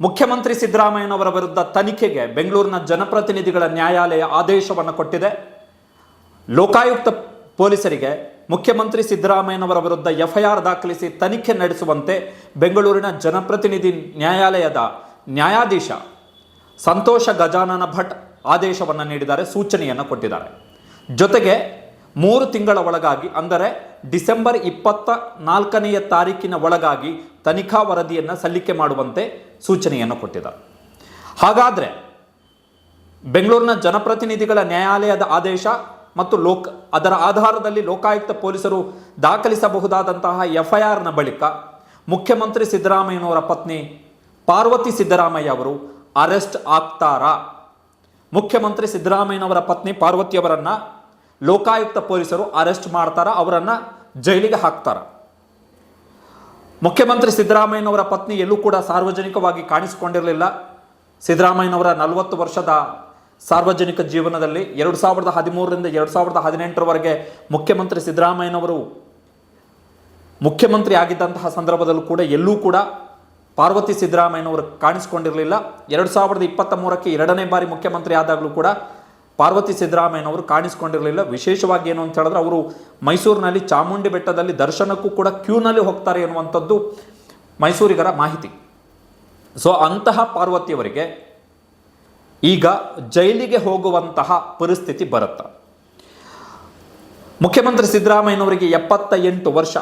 ಮುಖ್ಯಮಂತ್ರಿ ಸಿದ್ದರಾಮಯ್ಯನವರ ವಿರುದ್ಧ ತನಿಖೆಗೆ ಬೆಂಗಳೂರಿನ ಜನಪ್ರತಿನಿಧಿಗಳ ನ್ಯಾಯಾಲಯ ಆದೇಶವನ್ನು ಕೊಟ್ಟಿದೆ. ಲೋಕಾಯುಕ್ತ ಪೊಲೀಸರಿಗೆ ಮುಖ್ಯಮಂತ್ರಿ ಸಿದ್ದರಾಮಯ್ಯನವರ ವಿರುದ್ಧ ಎಫ್ಐಆರ್ ದಾಖಲಿಸಿ ತನಿಖೆ ನಡೆಸುವಂತೆ ಬೆಂಗಳೂರಿನ ಜನಪ್ರತಿನಿಧಿ ನ್ಯಾಯಾಲಯದ ನ್ಯಾಯಾಧೀಶ ಸಂತೋಷ ಗಜಾನನ ಭಟ್ ಆದೇಶವನ್ನು ನೀಡಿದ್ದಾರೆ, ಸೂಚನೆಯನ್ನು ಕೊಟ್ಟಿದ್ದಾರೆ. ಜೊತೆಗೆ 3 ತಿಂಗಳ ಒಳಗಾಗಿ ಅಂದರೆ ಡಿಸೆಂಬರ್ 24ನೇ ತಾರೀಕಿನ ಒಳಗಾಗಿ ತನಿಖಾ ವರದಿಯನ್ನು ಸಲ್ಲಿಕೆ ಮಾಡುವಂತೆ ಸೂಚನೆಯನ್ನು ಕೊಟ್ಟಿದ್ದಾರೆ. ಹಾಗಾದರೆ ಬೆಂಗಳೂರಿನ ಜನಪ್ರತಿನಿಧಿಗಳ ನ್ಯಾಯಾಲಯದ ಆದೇಶ ಮತ್ತು ಅದರ ಆಧಾರದಲ್ಲಿ ಲೋಕಾಯುಕ್ತ ಪೊಲೀಸರು ದಾಖಲಿಸಬಹುದಾದಂತಹ ಎಫ್ಐಆರ್ನ ಬಳಿಕ ಮುಖ್ಯಮಂತ್ರಿ ಸಿದ್ದರಾಮಯ್ಯನವರ ಪತ್ನಿ ಪಾರ್ವತಿ ಸಿದ್ದರಾಮಯ್ಯ ಅವರು ಅರೆಸ್ಟ್ ಆಗ್ತಾರಾ? ಮುಖ್ಯಮಂತ್ರಿ ಸಿದ್ದರಾಮಯ್ಯನವರ ಪತ್ನಿ ಪಾರ್ವತಿಯವರನ್ನು ಲೋಕಾಯುಕ್ತ ಪೊಲೀಸರು ಅರೆಸ್ಟ್ ಮಾಡ್ತಾರ, ಅವರನ್ನು ಜೈಲಿಗೆ ಹಾಕ್ತಾರ? ಮುಖ್ಯಮಂತ್ರಿ ಸಿದ್ದರಾಮಯ್ಯನವರ ಪತ್ನಿ ಎಲ್ಲೂ ಕೂಡ ಸಾರ್ವಜನಿಕವಾಗಿ ಕಾಣಿಸಿಕೊಂಡಿರಲಿಲ್ಲ. ಸಿದ್ದರಾಮಯ್ಯನವರ 40 ವರ್ಷದ ಸಾರ್ವಜನಿಕ ಜೀವನದಲ್ಲಿ 2013ರಿಂದ 2018ರವರೆಗೆ ಮುಖ್ಯಮಂತ್ರಿ ಸಿದ್ದರಾಮಯ್ಯನವರು ಮುಖ್ಯಮಂತ್ರಿ ಆಗಿದ್ದಂತಹ ಸಂದರ್ಭದಲ್ಲೂ ಕೂಡ ಎಲ್ಲೂ ಕೂಡ ಪಾರ್ವತಿ ಸಿದ್ದರಾಮಯ್ಯನವರು ಕಾಣಿಸಿಕೊಂಡಿರಲಿಲ್ಲ. 2023ಕ್ಕೆ 2ನೇ ಬಾರಿ ಮುಖ್ಯಮಂತ್ರಿ ಆದಾಗಲೂ ಕೂಡ ಪಾರ್ವತಿ ಸಿದ್ದರಾಮಯ್ಯನವರು ಕಾಣಿಸಿಕೊಂಡಿರಲಿಲ್ಲ. ವಿಶೇಷವಾಗಿ ಏನು ಅಂತ ಹೇಳಿದ್ರೆ ಅವರು ಮೈಸೂರಿನಲ್ಲಿ ಚಾಮುಂಡಿ ಬೆಟ್ಟದಲ್ಲಿ ದರ್ಶನಕ್ಕೂ ಕೂಡ ಕ್ಯೂನಲ್ಲಿ ಹೋಗ್ತಾರೆ ಎನ್ನುವಂಥದ್ದು ಮೈಸೂರಿಗರ ಮಾಹಿತಿ. ಸೊ ಅಂತಹ ಪಾರ್ವತಿಯವರಿಗೆ ಈಗ ಜೈಲಿಗೆ ಹೋಗುವಂತಹ ಪರಿಸ್ಥಿತಿ ಬರುತ್ತೆ. ಮುಖ್ಯಮಂತ್ರಿ ಸಿದ್ದರಾಮಯ್ಯನವರಿಗೆ 78 ವರ್ಷ.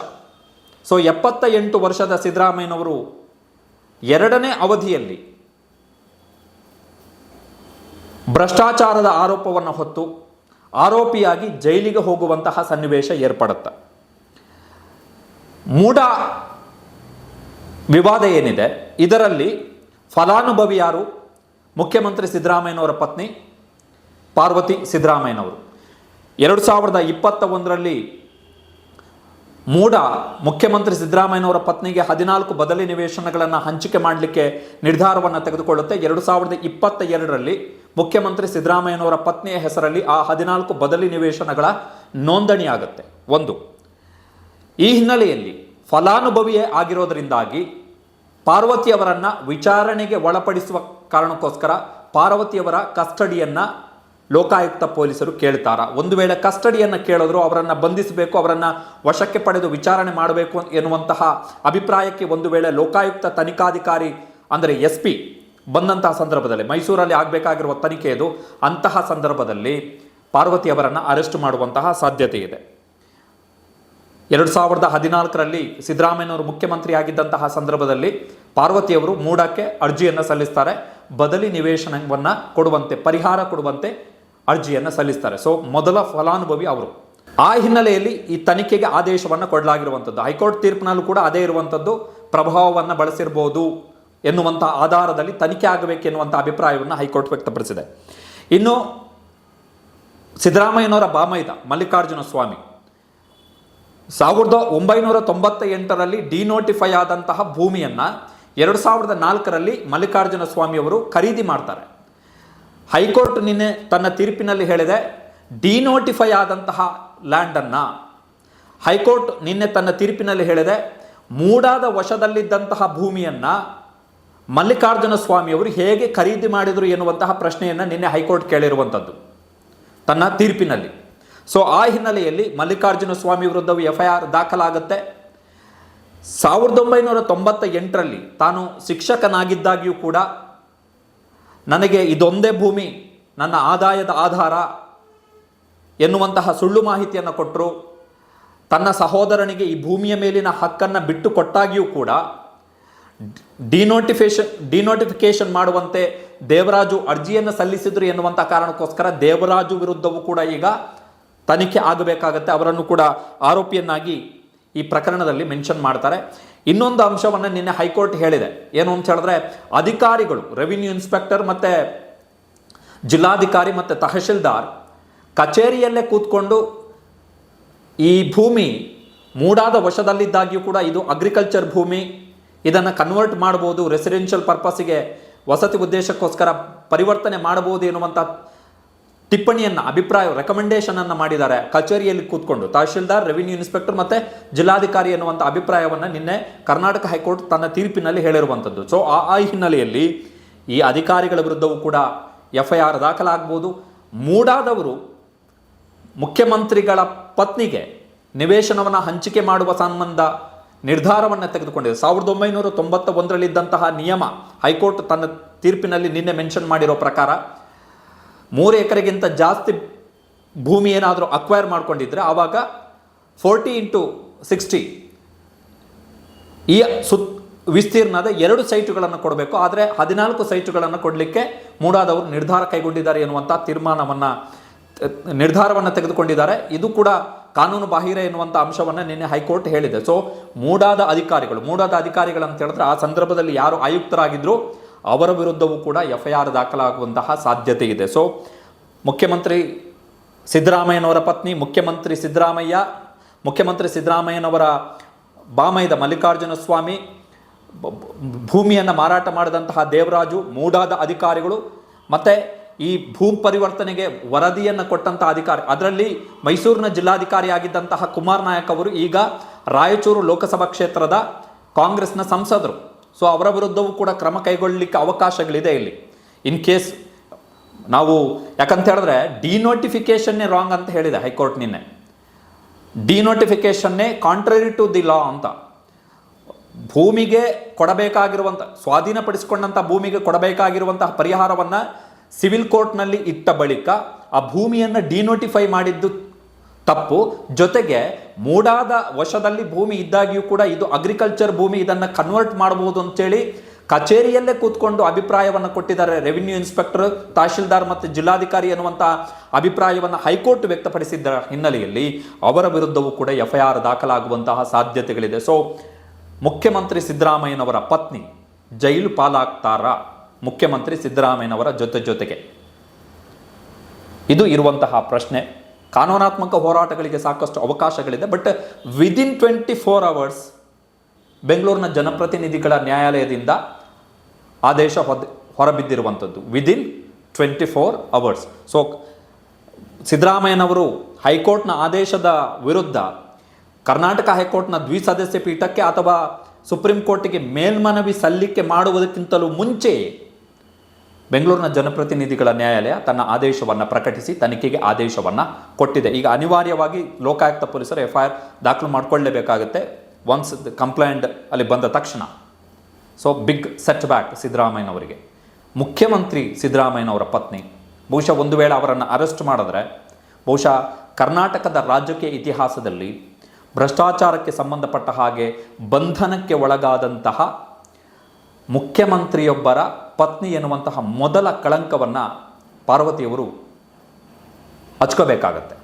ಸೊ 78 ವರ್ಷದ ಸಿದ್ದರಾಮಯ್ಯನವರು 2ನೇ ಅವಧಿಯಲ್ಲಿ ಭ್ರಷ್ಟಾಚಾರದ ಆರೋಪವನ್ನು ಹೊತ್ತು ಆರೋಪಿಯಾಗಿ ಜೈಲಿಗೆ ಹೋಗುವಂತಹ ಸನ್ನಿವೇಶ ಏರ್ಪಡುತ್ತೆ. ಮೂಡ ವಿವಾದ ಏನಿದೆ ಇದರಲ್ಲಿ ಫಲಾನುಭವಿ ಯಾರು? ಮುಖ್ಯಮಂತ್ರಿ ಸಿದ್ದರಾಮಯ್ಯನವರ ಪತ್ನಿ ಪಾರ್ವತಿ ಸಿದ್ದರಾಮಯ್ಯನವರು. 2021ರಲ್ಲಿ ಮೂಡ ಮುಖ್ಯಮಂತ್ರಿ ಸಿದ್ದರಾಮಯ್ಯನವರ ಪತ್ನಿಗೆ 14 ಬದಲಿ ನಿವೇಶನಗಳನ್ನು ಹಂಚಿಕೆ ಮಾಡಲಿಕ್ಕೆ ನಿರ್ಧಾರವನ್ನು ತೆಗೆದುಕೊಳ್ಳುತ್ತೆ. 2022ರಲ್ಲಿ ಮುಖ್ಯಮಂತ್ರಿ ಸಿದ್ದರಾಮಯ್ಯನವರ ಪತ್ನಿಯ ಹೆಸರಲ್ಲಿ ಆ 14 ಬದಲಿ ನಿವೇಶನಗಳ ನೋಂದಣಿ ಆಗುತ್ತೆ. ಈ ಹಿನ್ನೆಲೆಯಲ್ಲಿ ಫಲಾನುಭವಿಯೇ ಆಗಿರೋದರಿಂದಾಗಿ ಪಾರ್ವತಿಯವರನ್ನು ವಿಚಾರಣೆಗೆ ಒಳಪಡಿಸುವ ಕಾರಣಕ್ಕೋಸ್ಕರ ಪಾರ್ವತಿಯವರ ಕಸ್ಟಡಿಯನ್ನು ಲೋಕಾಯುಕ್ತ ಪೊಲೀಸರು ಕೇಳ್ತಾರ. ಒಂದು ವೇಳೆ ಕಸ್ಟಡಿಯನ್ನು ಕೇಳಿದ್ರು ಅವರನ್ನು ಬಂಧಿಸಬೇಕು, ಅವರನ್ನು ವಶಕ್ಕೆ ಪಡೆದು ವಿಚಾರಣೆ ಮಾಡಬೇಕು ಎನ್ನುವಂತಹ ಅಭಿಪ್ರಾಯಕ್ಕೆ ಒಂದು ವೇಳೆ ಲೋಕಾಯುಕ್ತ ತನಿಖಾಧಿಕಾರಿ ಅಂದರೆ SP ಬಂದಂತಹ ಸಂದರ್ಭದಲ್ಲಿ, ಮೈಸೂರಲ್ಲಿ ಆಗಬೇಕಾಗಿರುವ ತನಿಖೆ ಇದು, ಅಂತಹ ಸಂದರ್ಭದಲ್ಲಿ ಪಾರ್ವತಿಯವರನ್ನು ಅರೆಸ್ಟ್ ಮಾಡುವಂತಹ ಸಾಧ್ಯತೆ ಇದೆ. 2014ರಲ್ಲಿ ಸಿದ್ದರಾಮಯ್ಯನವರು ಮುಖ್ಯಮಂತ್ರಿ ಆಗಿದ್ದಂತಹ ಸಂದರ್ಭದಲ್ಲಿ ಪಾರ್ವತಿಯವರು ಮೂಡಕ್ಕೆ ಅರ್ಜಿಯನ್ನು ಸಲ್ಲಿಸ್ತಾರೆ, ಬದಲಿ ನಿವೇಶನವನ್ನು ಕೊಡುವಂತೆ, ಪರಿಹಾರ ಕೊಡುವಂತೆ ಅರ್ಜಿಯನ್ನು ಸಲ್ಲಿಸ್ತಾರೆ. ಸೊ ಮೊದಲ ಫಲಾನುಭವಿ ಅವರು. ಆ ಹಿನ್ನೆಲೆಯಲ್ಲಿ ಈ ತನಿಖೆಗೆ ಆದೇಶವನ್ನು ಕೊಡಲಾಗಿರುವಂಥದ್ದು. ಹೈಕೋರ್ಟ್ ತೀರ್ಪಿನಲ್ಲೂ ಕೂಡ ಅದೇ ಇರುವಂಥದ್ದು, ಪ್ರಭಾವವನ್ನು ಬಳಸಿರ್ಬೋದು ಎನ್ನುವಂಥ ಆಧಾರದಲ್ಲಿ ತನಿಖೆ ಆಗಬೇಕೆನ್ನುವಂಥ ಅಭಿಪ್ರಾಯವನ್ನು ಹೈಕೋರ್ಟ್ ವ್ಯಕ್ತಪಡಿಸಿದೆ. ಇನ್ನು ಸಿದ್ದರಾಮಯ್ಯನವರ ಬಾಮೈದ ಮಲ್ಲಿಕಾರ್ಜುನ ಸ್ವಾಮಿ 1998ರಲ್ಲಿ ಡಿನೋಟಿಫೈ ಆದಂತಹ ಭೂಮಿಯನ್ನು 2004ರಲ್ಲಿ ಮಲ್ಲಿಕಾರ್ಜುನ ಸ್ವಾಮಿಯವರು ಖರೀದಿ ಮಾಡ್ತಾರೆ. ಹೈಕೋರ್ಟ್ ನಿನ್ನೆ ತನ್ನ ತೀರ್ಪಿನಲ್ಲಿ ಹೇಳಿದೆ, ಡಿನೋಟಿಫೈ ಆದಂತಹ ಲ್ಯಾಂಡನ್ನು ಹೈಕೋರ್ಟ್ ನಿನ್ನೆ ತನ್ನ ತೀರ್ಪಿನಲ್ಲಿ ಹೇಳಿದೆ, ಮೂಡಾದ ವಶದಲ್ಲಿದ್ದಂತಹ ಭೂಮಿಯನ್ನು ಮಲ್ಲಿಕಾರ್ಜುನ ಸ್ವಾಮಿಯವರು ಹೇಗೆ ಖರೀದಿ ಮಾಡಿದರು ಎನ್ನುವಂತಹ ಪ್ರಶ್ನೆಯನ್ನು ನಿನ್ನೆ ಹೈಕೋರ್ಟ್ ಕೇಳಿರುವಂಥದ್ದು ತನ್ನ ತೀರ್ಪಿನಲ್ಲಿ. ಸೊ ಆ ಹಿನ್ನೆಲೆಯಲ್ಲಿ ಮಲ್ಲಿಕಾರ್ಜುನ ಸ್ವಾಮಿ ವಿರುದ್ಧವೂ FIR ದಾಖಲಾಗುತ್ತೆ. 1998ರಲ್ಲಿ ತಾನು ಶಿಕ್ಷಕನಾಗಿದ್ದಾಗಿಯೂ ಕೂಡ ನನಗೆ ಇದೊಂದೇ ಭೂಮಿ ನನ್ನ ಆದಾಯದ ಆಧಾರ ಎನ್ನುವಂತಹ ಸುಳ್ಳು ಮಾಹಿತಿಯನ್ನು ಕೊಟ್ಟರು. ತನ್ನ ಸಹೋದರನಿಗೆ ಈ ಭೂಮಿಯ ಮೇಲಿನ ಹಕ್ಕನ್ನು ಬಿಟ್ಟು ಕೊಟ್ಟಾಗಿಯೂ ಕೂಡ ಡಿನೋಟಿಫಿಕೇಶನ್ ಮಾಡುವಂತೆ ದೇವರಾಜು ಅರ್ಜಿಯನ್ನು ಸಲ್ಲಿಸಿದ್ರು ಎನ್ನುವಂಥ ಕಾರಣಕ್ಕೋಸ್ಕರ ದೇವರಾಜು ವಿರುದ್ಧವೂ ಕೂಡ ಈಗ ತನಿಖೆ ಆಗಬೇಕಾಗತ್ತೆ. ಅವರನ್ನು ಕೂಡ ಆರೋಪಿಯನ್ನಾಗಿ ಈ ಪ್ರಕರಣದಲ್ಲಿ ಮೆನ್ಷನ್ ಮಾಡ್ತಾರೆ. ಇನ್ನೊಂದು ಅಂಶವನ್ನು ನಿನ್ನೆ ಹೈಕೋರ್ಟ್ ಹೇಳಿದೆ, ಏನು ಅಂತ ಹೇಳಿದ್ರೆ ಅಧಿಕಾರಿಗಳು, ರೆವಿನ್ಯೂ ಇನ್ಸ್ಪೆಕ್ಟರ್ ಮತ್ತು ಜಿಲ್ಲಾಧಿಕಾರಿ ಮತ್ತು ತಹಶೀಲ್ದಾರ್ ಕಚೇರಿಯಲ್ಲೇ ಕೂತ್ಕೊಂಡು ಈ ಭೂಮಿ ಮೂಡಾದ ವಶದಲ್ಲಿದ್ದಾಗಿಯೂ ಕೂಡ ಇದು ಅಗ್ರಿಕಲ್ಚರ್ ಭೂಮಿ, ಇದನ್ನು ಕನ್ವರ್ಟ್ ಮಾಡ್ಬೋದು, ರೆಸಿಡೆನ್ಷಿಯಲ್ ಪರ್ಪಸ್ಸಿಗೆ ವಸತಿ ಉದ್ದೇಶಕ್ಕೋಸ್ಕರ ಪರಿವರ್ತನೆ ಮಾಡಬಹುದು ಎನ್ನುವಂಥ ಟಿಪ್ಪಣಿಯನ್ನು, ಅಭಿಪ್ರಾಯ, ರೆಕಮೆಂಡೇಶನ್ ಮಾಡಿದ್ದಾರೆ ಕಚೇರಿಯಲ್ಲಿ ಕೂತ್ಕೊಂಡು. ತಹಶೀಲ್ದಾರ್, ರೆವಿನ್ಯೂ ಇನ್ಸ್ಪೆಕ್ಟರ್ ಮತ್ತು ಜಿಲ್ಲಾಧಿಕಾರಿ ಎನ್ನುವಂಥ ಅಭಿಪ್ರಾಯವನ್ನು ನಿನ್ನೆ ಕರ್ನಾಟಕ ಹೈಕೋರ್ಟ್ ತನ್ನ ತೀರ್ಪಿನಲ್ಲಿ ಹೇಳಿರುವಂಥದ್ದು. ಸೊ ಆ ಹಿನ್ನೆಲೆಯಲ್ಲಿ ಈ ಅಧಿಕಾರಿಗಳ ವಿರುದ್ಧವೂ ಕೂಡ FIR ದಾಖಲಾಗಬಹುದು. ಮೂಡಾದವರು ಮುಖ್ಯಮಂತ್ರಿಗಳ ಪತ್ನಿಗೆ ನಿವೇಶನವನ್ನು ಹಂಚಿಕೆ ಮಾಡುವ ಸಂಬಂಧ ನಿರ್ಧಾರವನ್ನು ತೆಗೆದುಕೊಂಡಿದೆ. 1991ರಲ್ಲಿದ್ದಂತಹ ನಿಯಮ ಹೈಕೋರ್ಟ್ ತನ್ನ ತೀರ್ಪಿನಲ್ಲಿ ನಿನ್ನೆ ಮೆನ್ಷನ್ ಮಾಡಿರೋ ಪ್ರಕಾರ 3 ಎಕರೆಗಿಂತ ಜಾಸ್ತಿ ಭೂಮಿ ಏನಾದರೂ ಅಕ್ವೈರ್ ಮಾಡ್ಕೊಂಡಿದ್ರೆ ಆವಾಗ 40x60 ಈ ವಿಸ್ತೀರ್ಣದ 2 ಸೈಟುಗಳನ್ನು ಕೊಡಬೇಕು. ಆದರೆ 14 ಸೈಟುಗಳನ್ನು ಕೊಡಲಿಕ್ಕೆ ಮೂಡಾದವರು ನಿರ್ಧಾರ ಕೈಗೊಂಡಿದ್ದಾರೆ ಎನ್ನುವಂಥ ನಿರ್ಧಾರವನ್ನು ತೆಗೆದುಕೊಂಡಿದ್ದಾರೆ. ಇದು ಕೂಡ ಕಾನೂನು ಬಾಹಿರ ಎನ್ನುವಂಥ ಅಂಶವನ್ನು ನಿನ್ನೆ ಹೈಕೋರ್ಟ್ ಹೇಳಿದೆ. ಸೊ ಮೂಡಾದ ಅಧಿಕಾರಿಗಳು ಅಂತ ಹೇಳಿದ್ರೆ ಆ ಸಂದರ್ಭದಲ್ಲಿ ಯಾರು ಆಯುಕ್ತರಾಗಿದ್ರು ಅವರ ವಿರುದ್ಧವೂ ಕೂಡ FIR ದಾಖಲಾಗುವಂತಹ ಸಾಧ್ಯತೆ ಇದೆ. ಸೊ ಮುಖ್ಯಮಂತ್ರಿ ಸಿದ್ದರಾಮಯ್ಯನವರ ಪತ್ನಿ, ಮುಖ್ಯಮಂತ್ರಿ ಸಿದ್ದರಾಮಯ್ಯನವರ ಬಾಮೈದ ಮಲ್ಲಿಕಾರ್ಜುನ ಸ್ವಾಮಿ, ಭೂಮಿಯನ್ನು ಮಾರಾಟ ಮಾಡಿದಂತಹ ದೇವರಾಜು, ಮೂಡಾದ ಅಧಿಕಾರಿಗಳು ಮತ್ತು ಈ ಭೂ ಪರಿವರ್ತನೆಗೆ ವರದಿಯನ್ನು ಕೊಟ್ಟಂಥ ಅಧಿಕಾರಿ, ಅದರಲ್ಲಿ ಮೈಸೂರಿನ ಜಿಲ್ಲಾಧಿಕಾರಿ ಆಗಿದ್ದಂತಹ ಕುಮಾರ್ ನಾಯಕ್ ಅವರು ಈಗ ರಾಯಚೂರು ಲೋಕಸಭಾ ಕ್ಷೇತ್ರದ ಕಾಂಗ್ರೆಸ್ನ ಸಂಸದರು. ಸೊ ಅವರ ವಿರುದ್ಧವೂ ಕೂಡ ಕ್ರಮ ಕೈಗೊಳ್ಳಲಿಕ್ಕೆ ಅವಕಾಶಗಳಿದೆ ಇಲ್ಲಿ. ಇನ್ ಕೇಸ್ ನಾವು ಯಾಕಂತ ಹೇಳಿದ್ರೆ ಡಿನೋಟಿಫಿಕೇಷನ್ನೇ ರಾಂಗ್ ಅಂತ ಹೇಳಿದೆ ಹೈಕೋರ್ಟ್ ನಿನ್ನೆ. ಡಿನೋಟಿಫಿಕೇಷನ್ನೇ ಕಾಂಟ್ರರಿ ಟು ದಿ ಲಾ ಅಂತ. ಭೂಮಿಗೆ ಕೊಡಬೇಕಾಗಿರುವಂಥ, ಸ್ವಾಧೀನಪಡಿಸಿಕೊಂಡಂಥ ಭೂಮಿಗೆ ಕೊಡಬೇಕಾಗಿರುವಂತಹ ಪರಿಹಾರವನ್ನು ಸಿವಿಲ್ ಕೋರ್ಟ್ನಲ್ಲಿ ಇಟ್ಟ ಬಳಿಕ ಆ ಭೂಮಿಯನ್ನು ಡಿನೋಟಿಫೈ ಮಾಡಿದ್ದು ತಪ್ಪು. ಜೊತೆಗೆ ಮೂಡಾದ ವಶದಲ್ಲಿ ಭೂಮಿ ಇದ್ದಾಗಿಯೂ ಕೂಡ ಇದು ಅಗ್ರಿಕಲ್ಚರ್ ಭೂಮಿ, ಇದನ್ನು ಕನ್ವರ್ಟ್ ಮಾಡಬಹುದು ಅಂತೇಳಿ ಕಚೇರಿಯಲ್ಲೇ ಕೂತ್ಕೊಂಡು ಅಭಿಪ್ರಾಯವನ್ನು ಕೊಟ್ಟಿದ್ದಾರೆ. ರೆವಿನ್ಯೂ ಇನ್ಸ್ಪೆಕ್ಟರ್, ತಹಶೀಲ್ದಾರ್ ಮತ್ತು ಜಿಲ್ಲಾಧಿಕಾರಿ ಎನ್ನುವಂಥ ಅಭಿಪ್ರಾಯವನ್ನು ಹೈಕೋರ್ಟ್ ವ್ಯಕ್ತಪಡಿಸಿದ್ದ ಹಿನ್ನೆಲೆಯಲ್ಲಿ ಅವರ ವಿರುದ್ಧವೂ ಕೂಡ FIR ದಾಖಲಾಗುವಂತಹ ಸಾಧ್ಯತೆಗಳಿದೆ. ಸೊ ಮುಖ್ಯಮಂತ್ರಿ ಸಿದ್ದರಾಮಯ್ಯನವರ ಪತ್ನಿ ಜೈಲು ಪಾಲಾಗ್ತಾರಾ ಮುಖ್ಯಮಂತ್ರಿ ಸಿದ್ದರಾಮಯ್ಯನವರ ಜೊತೆಗೆ? ಇದು ಇರುವಂತಹ ಪ್ರಶ್ನೆ. ಕಾನೂನಾತ್ಮಕ ಹೋರಾಟಗಳಿಗೆ ಸಾಕಷ್ಟು ಅವಕಾಶಗಳಿದೆ. ಬಟ್ ವಿದಿನ್ 24 hours ಬೆಂಗಳೂರಿನ ಜನಪ್ರತಿನಿಧಿಗಳ ನ್ಯಾಯಾಲಯದಿಂದ ಆದೇಶ ಹೊರಬಿದ್ದಿರುವಂಥದ್ದು. Within 24 hours. ಸೊ ಸಿದ್ದರಾಮಯ್ಯನವರು ಹೈಕೋರ್ಟ್ನ ಆದೇಶದ ವಿರುದ್ಧ ಕರ್ನಾಟಕ ಹೈಕೋರ್ಟ್ನ ದ್ವಿಸದಸ್ಯ ಪೀಠಕ್ಕೆ ಅಥವಾ ಸುಪ್ರೀಂ ಕೋರ್ಟಿಗೆ ಮೇಲ್ಮನವಿ ಸಲ್ಲಿಕೆ ಮಾಡುವುದಕ್ಕಿಂತಲೂ ಮುಂಚೆ ಬೆಂಗಳೂರಿನ ಜನಪ್ರತಿನಿಧಿಗಳ ನ್ಯಾಯಾಲಯ ತನ್ನ ಆದೇಶವನ್ನು ಪ್ರಕಟಿಸಿ ತನಿಖೆಗೆ ಆದೇಶವನ್ನು ಕೊಟ್ಟಿದೆ. ಈಗ ಅನಿವಾರ್ಯವಾಗಿ ಲೋಕಾಯುಕ್ತ ಪೊಲೀಸರು FIR ದಾಖಲು ಮಾಡಿಕೊಳ್ಳಲೇಬೇಕಾಗುತ್ತೆ ಒನ್ಸ್ ಕಂಪ್ಲೇಂಟ್ ಅಲ್ಲಿ ಬಂದ ತಕ್ಷಣ. ಸೊ ಬಿಗ್ ಸೆಟ್ ಬ್ಯಾಕ್ ಸಿದ್ದರಾಮಯ್ಯನವರಿಗೆ. ಮುಖ್ಯಮಂತ್ರಿ ಸಿದ್ದರಾಮಯ್ಯನವರ ಪತ್ನಿ ಬಹುಶಃ ಒಂದು ವೇಳೆ ಅವರನ್ನು ಅರೆಸ್ಟ್ ಮಾಡಿದ್ರೆ ಬಹುಶಃ ಕರ್ನಾಟಕದ ರಾಜಕೀಯ ಇತಿಹಾಸದಲ್ಲಿ ಭ್ರಷ್ಟಾಚಾರಕ್ಕೆ ಸಂಬಂಧಪಟ್ಟ ಹಾಗೆ ಬಂಧನಕ್ಕೆ ಒಳಗಾದಂತಹ ಮುಖ್ಯಮಂತ್ರಿಯೊಬ್ಬರ ಪತ್ನಿ ಎನ್ನುವಂತಹ ಮೊದಲ ಕಳಂಕವನ್ನು ಪಾರ್ವತಿಯವರು ಹಚ್ಕೋಬೇಕಾಗತ್ತೆ.